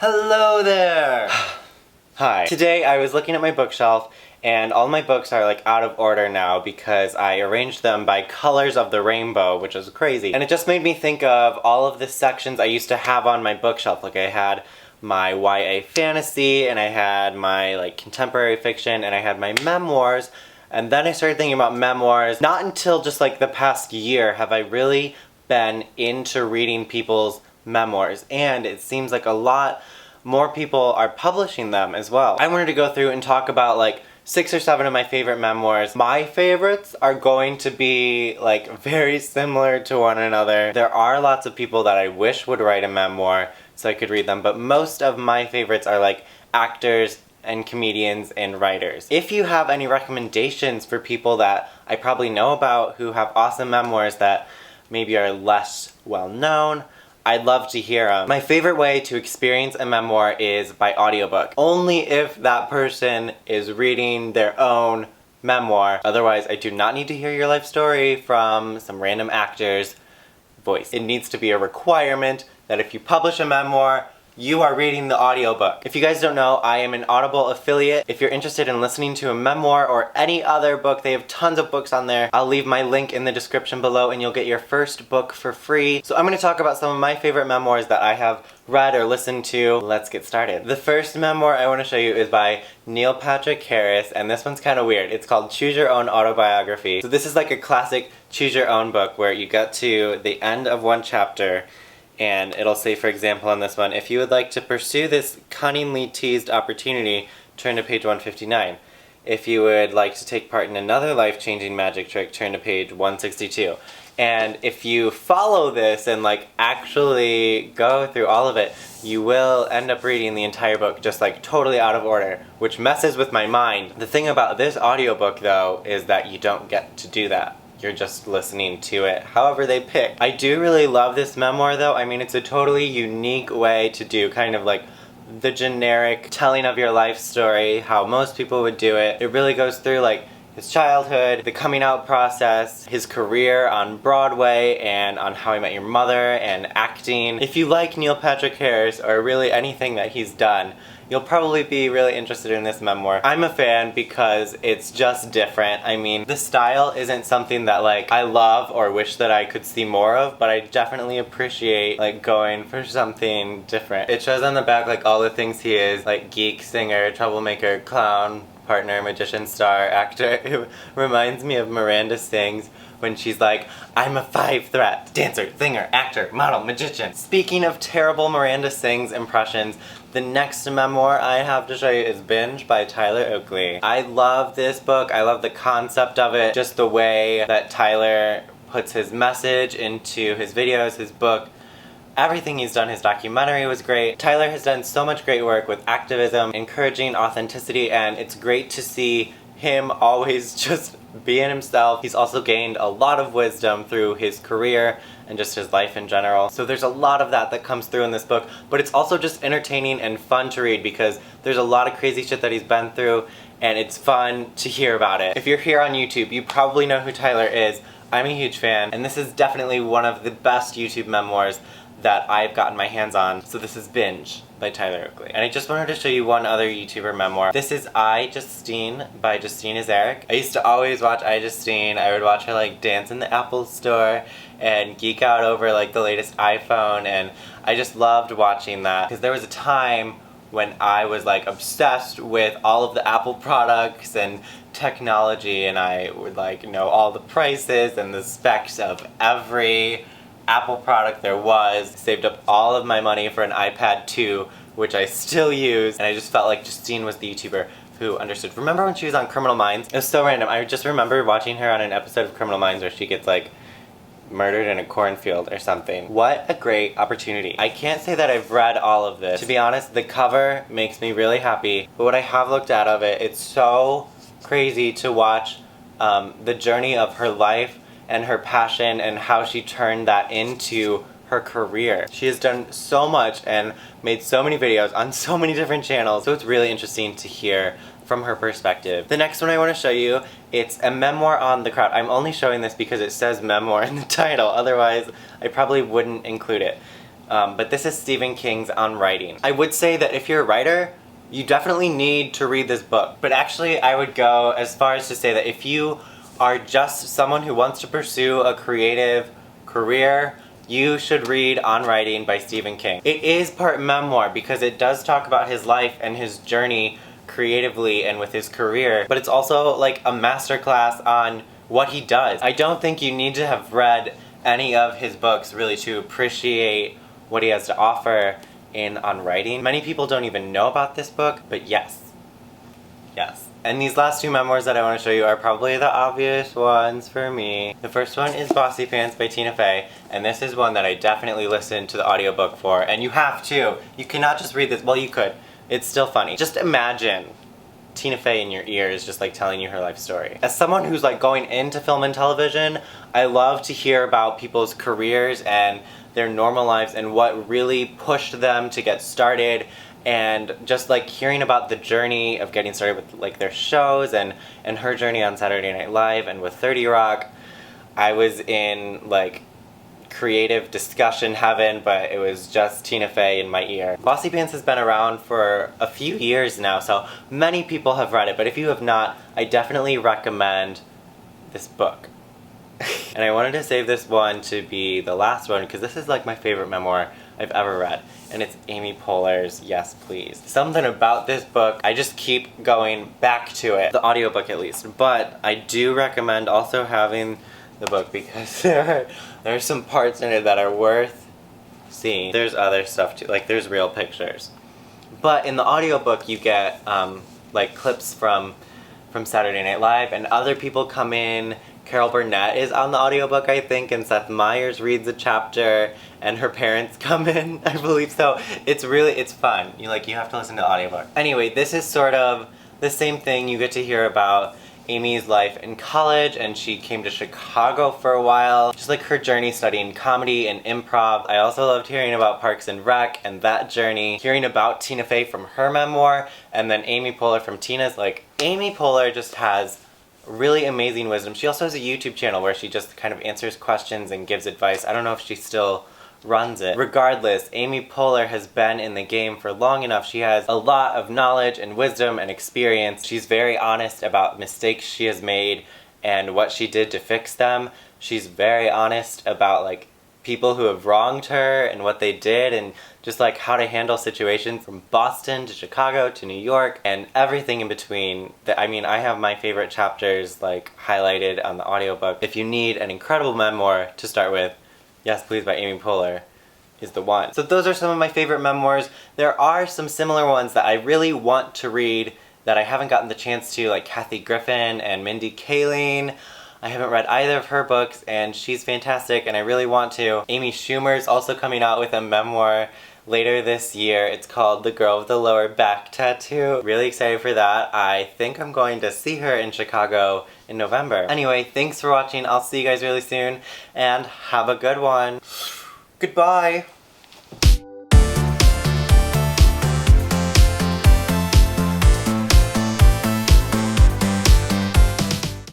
Hello there! Hi. Today I was looking at my bookshelf and all my books are like out of order now because I arranged them by colors of the rainbow, which is crazy. And it just made me think of all of the sections I used to have on my bookshelf. Like I had my YA fantasy and I had my like contemporary fiction and I had my memoirs. And then I started thinking about memoirs. Not until just like the past year have I really been into reading people's memoirs, and it seems like a lot more people are publishing them as well. I wanted to go through and talk about like 6 or 7 of my favorite memoirs. My favorites are going to be like very similar to one another. There are lots of people that I wish would write a memoir so I could read them, but most of my favorites are like actors and comedians and writers. If you have any recommendations for people that I probably know about who have awesome memoirs that maybe are less well known, I'd love to hear them. My favorite way to experience a memoir is by audiobook. Only if that person is reading their own memoir. Otherwise, I do not need to hear your life story from some random actor's voice. It needs to be a requirement that if you publish a memoir, you are reading the audiobook. If you guys don't know, I am an Audible affiliate. If you're interested in listening to a memoir or any other book, they have tons of books on there. I'll leave my link in the description below and you'll get your first book for free. So I'm going to talk about some of my favorite memoirs that I have read or listened to. Let's get started. The first memoir I want to show you is by Neil Patrick Harris, and this one's kind of weird. It's called Choose Your Own Autobiography. So this is like a classic choose your own book where you get to the end of one chapter and it'll say, for example, on this one, if you would like to pursue this cunningly teased opportunity, turn to page 159. If you would like to take part in another life-changing magic trick, turn to page 162. And if you follow this and like actually go through all of it, you will end up reading the entire book just like totally out of order, which messes with my mind. The thing about this audiobook though is that you don't get to do that. You're just listening to it however they pick. I do really love this memoir though. I mean, it's a totally unique way to do kind of like the generic telling of your life story, how most people would do it. It really goes through like his childhood, the coming out process, his career on Broadway, and on How I Met Your Mother, and acting. If you like Neil Patrick Harris, or really anything that he's done, you'll probably be really interested in this memoir. I'm a fan because it's just different. I mean, the style isn't something that like I love or wish that I could see more of, but I definitely appreciate like going for something different. It shows on the back like all the things he is, like geek, singer, troublemaker, clown, partner, magician, star, actor. It reminds me of Miranda Sings when she's like, I'm a 5 threat, dancer, singer, actor, model, magician. Speaking of terrible Miranda Sings impressions, the next memoir I have to show you is Binge by Tyler Oakley. I love this book. I love the concept of it, just the way that Tyler puts his message into his videos, his book. Everything he's done, his documentary was great. Tyler has done so much great work with activism, encouraging authenticity, and it's great to see him always just being himself. He's also gained a lot of wisdom through his career and just his life in general. So there's a lot of that comes through in this book, but it's also just entertaining and fun to read because there's a lot of crazy shit that he's been through and it's fun to hear about it. If you're here on YouTube, you probably know who Tyler is. I'm a huge fan, and this is definitely one of the best YouTube memoirs that I've gotten my hands on. So this is Binge by Tyler Oakley. And I just wanted to show you one other YouTuber memoir. This is I, Justine by Justine is Eric. I used to always watch I, Justine. I would watch her like dance in the Apple store and geek out over like the latest iPhone, and I just loved watching that because there was a time when I was like obsessed with all of the Apple products and technology, and I would like know all the prices and the specs of every Apple product there was. Saved up all of my money for an iPad 2, which I still use, and I just felt like Justine was the YouTuber who understood. Remember when she was on Criminal Minds? It was so random. I just remember watching her on an episode of Criminal Minds where she gets like murdered in a cornfield or something. What a great opportunity. I can't say that I've read all of this. To be honest, the cover makes me really happy, but what I have looked at of it, it's so crazy to watch the journey of her life and her passion and how she turned that into her career. She has done so much and made so many videos on so many different channels, so it's really interesting to hear from her perspective. The next one I want to show you, it's a memoir on the crowd. I'm only showing this because it says memoir in the title, otherwise I probably wouldn't include it. but this is Stephen King's On Writing. I would say that if you're a writer, you definitely need to read this book. But actually, I would go as far as to say that if you are just someone who wants to pursue a creative career, you should read On Writing by Stephen King. It is part memoir because it does talk about his life and his journey creatively and with his career, but it's also like a masterclass on what he does. I don't think you need to have read any of his books really to appreciate what he has to offer in On Writing. Many people don't even know about this book, but yes. Yes. And these last two memoirs that I want to show you are probably the obvious ones for me. The first one is Bossy Pants by Tina Fey, and this is one that I definitely listened to the audiobook for, and you have to. You cannot just read this. Well, you could. It's still funny. Just imagine Tina Fey in your ears just like telling you her life story. As someone who's like going into film and television, I love to hear about people's careers and their normal lives and what really pushed them to get started, and just like hearing about the journey of getting started with like their shows and her journey on Saturday Night Live and with 30 Rock. I was in like creative discussion heaven, but it was just Tina Fey in my ear. Bossy Pants has been around for a few years now, so many people have read it, but if you have not, I definitely recommend this book. And I wanted to save this one to be the last one because this is like my favorite memoir I've ever read, and it's Amy Poehler's Yes Please. Something about this book, I just keep going back to it, the audiobook at least, but I do recommend also having the book because there are some parts in it that are worth seeing. There's other stuff too, like there's real pictures. But in the audiobook you get like clips from Saturday Night Live, and other people come in. Carol Burnett is on the audiobook, I think, and Seth Meyers reads a chapter, and her parents come in, I believe so. It's fun. You have to listen to the audiobook. Anyway, this is sort of the same thing. You get to hear about Amy's life in college, and she came to Chicago for a while. Just like her journey studying comedy and improv. I also loved hearing about Parks and Rec and that journey. Hearing about Tina Fey from her memoir, and then Amy Poehler from Tina's. Like, Amy Poehler just has really amazing wisdom. She also has a YouTube channel where she just kind of answers questions and gives advice. I don't know if she still runs it. Regardless, Amy Poehler has been in the game for long enough. She has a lot of knowledge and wisdom and experience. She's very honest about mistakes she has made and what she did to fix them. She's very honest about like people who have wronged her and what they did, and just like how to handle situations from Boston to Chicago to New York and everything in between. I mean, I have my favorite chapters like highlighted on the audiobook. If you need an incredible memoir to start with, Yes Please by Amy Poehler is the one. So those are some of my favorite memoirs. There are some similar ones that I really want to read that I haven't gotten the chance to, like Kathy Griffin and Mindy Kaling. I haven't read either of her books, and she's fantastic, and I really want to. Amy Schumer's also coming out with a memoir later this year. It's called The Girl with the Lower Back Tattoo. Really excited for that. I think I'm going to see her in Chicago in November. Anyway, thanks for watching. I'll see you guys really soon, and have a good one. Goodbye!